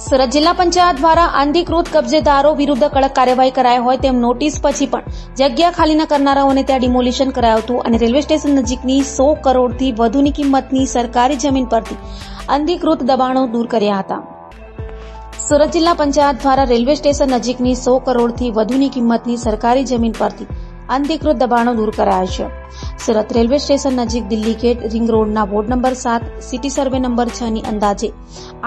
સુરત જિલ્લા પંચાયત દ્વારા અનધિકૃત કબજેદારો વિરુદ્ધ કડક કાર્યવાહી કરાઈ હોય તેમ નોટિસ પછી પણ જગ્યા ખાલી ન કરનારાઓને ત્યાં ડિમોલિશન કરાયું હતું અને રેલવે સ્ટેશન નજીકની 100 કરોડથી વધુની કિંમતની સરકારી જમીન પરથી અનધિકૃત દબાણો દૂર કર્યા હતા. સુરત જિલ્લા પંચાયત દ્વારા રેલવે સ્ટેશન નજીકની 100 કરોડથી વધુની કિંમતની સરકારી જમીન પરથી અનધિકૃત દબાણો દૂર કરાયા છે. સુરત રેલવે સ્ટેશન નજીક દિલ્હી ગેટ રિંગ રોડના ward number 7 city survey number 6 ની અંદાજે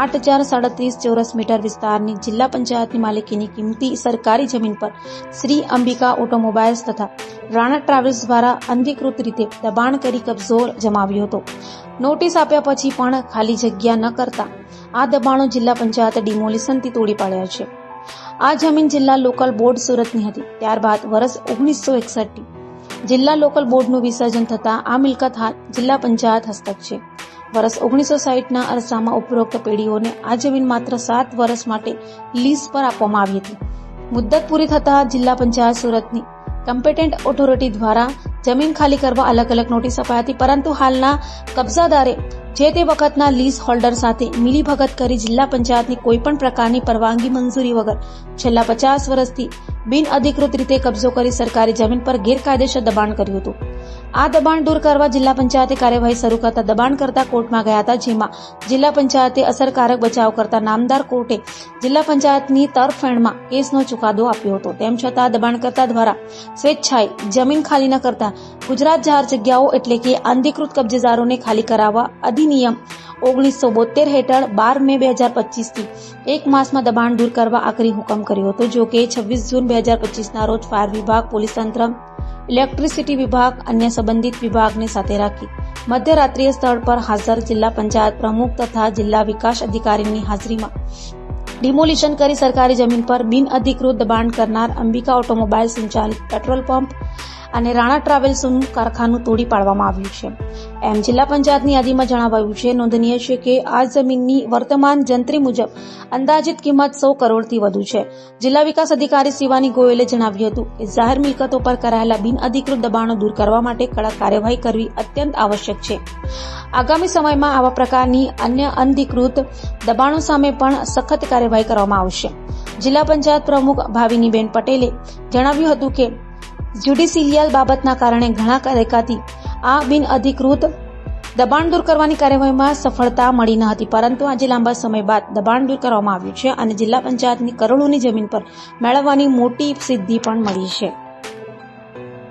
8037 ચોરસ મીટર વિસ્તારની જિલ્લા પંચાયતની માલિકીની કિંમતી સરકારી જમીન પર શ્રી અંબિકા ઓટોમોબાઇલ્સ તથા રાણા ટ્રાવેલ્સ દ્વારા અનધિકૃત રીતે દબાણ કરી કબજો જમાવ્યો હતો. નોટિસ આપ્યા પછી પણ ખાલી જગ્યા ન કરતા આ દબાણો જિલ્લા પંચાયતે ડિમોલિશનથી તોડી પાડ્યા છે. આ જમીન જિલ્લા લોકલ બોર્ડ સુરતની હતી. ત્યારબાદ વર્ષ 1961 જિલ્લા લોકલ બોર્ડનું વિસર્જન થતાં આ મિલકત હાલ જિલ્લા પંચાયત હસ્તક છે. વર્ષ 1960ના અરસામાં ઉપરોક્ત પેઢીઓને આ જમીન માત્ર 7 વર્ષ માટે લીઝ પર આપવામાં આવી હતી. મુદ્દત પૂરી થતાં જિલ્લા પંચાયત સુરતની કમ્પિટેન્ટ ઓથોરિટી દ્વારા જમીન ખાલી કરવા અલગ અલગ નોટિસ અપાઈ હતી, પરંતુ હાલના કબજાદારે જે તે વખતના લીઝ હોલ્ડર સાથે મિલીભગત કરી જિલ્લા પંચાયતની કોઈપણ પ્રકારની પરવાનગી મંજૂરી વગર છેલ્લા 50 વર્ષથી બિનઅધિકૃત રીતે કબજો કરી સરકારી જમીન પર ગેરકાયદેસર દબાણ કર્યું હતું. આ દબાણ દૂર કરવા જિલ્લા પંચાયતે કાર્યવાહી શરૂ કરતા દબાણ કરતા કોર્ટમાં ગયા હતા, જેમાં જિલ્લા પંચાયતે અસરકારક બચાવ કરતા નામદાર કોર્ટે જિલ્લા પંચાયતની તરફેણમાં કેસનો ચુકાદો આપ્યો હતો. તેમ છતાં દબાણકર્તા દ્વારા સ્વેચ્છાએ જમીન ખાલી ન કરતા ગુજરાત જાહેર જગ્યાઓ એટલે કે અનધિકૃત કબજેદારોને ખાલી કરાવવા અધિનિયમ 1972 હેઠળ 12 મે 2025 થી એક માસમાં દબાણ દૂર કરવા આખરી હુકમ કર્યો હતો. જો કે 26 જૂન 2025ના રોજ ફાયર વિભાગ, પોલીસ તંત્ર, ઇલેક્ટ્રિસિટી વિભાગ, અન્ય સંબંધિત વિભાગને સાથે રાખી મધ્યરાત્રિએ સ્થળ પર હાજર જિલ્લા પંચાયત પ્રમુખ તથા જિલ્લા વિકાસ અધિકારીની હાજરીમાં ડિમોલિશન કરી સરકારી જમીન પર બિનઅધિકૃત દબાણ કરનાર અંબિકા ઓટોમોબાઇલ સંચાલિત પેટ્રોલ પંપ અને રાણા ટ્રાવેલ્સનું કારખાનું તોડી પાડવામાં આવ્યું છે. એમ જિલ્લા પંચાયતની યાદીમાં જણાવાયું છે. નોંધનીય છે કે આ જમીનની વર્તમાન જંત્રી મુજબ અંદાજિત કિંમત 100 કરોડથી વધુ છે. જિલ્લા વિકાસ અધિકારી શિવાની ગોયલે જણાવ્યું હતું કે જાહેર મિલકતો પર કરાયેલા બિનઅધિકૃત દબાણો દૂર કરવા માટે કડક કાર્યવાહી કરવી અત્યંત આવશ્યક છે. આગામી સમયમાં આવા પ્રકારની અન્ય અનધિકૃત દબાણો સામે પણ સખત કાર્યવાહી કરવામાં આવશે. જિલ્લા પંચાયત પ્રમુખ ભાવિનીબેન પટેલે જણાવ્યું હતું કે જ્યુડિશિયલ બાબતના કારણે ઘણા દાયકાથી આ બિનઅધિકૃત દબાણ દૂર કરવાની કાર્યવાહીમાં સફળતા મળી ન હતી, પરંતુ આજે લાંબા સમય બાદ દબાણ દૂર કરવામાં આવ્યું છે અને જિલ્લા પંચાયતની કરોડોની જમીન પર મેળવવાની મોટી સિદ્ધિ પણ મળી છે.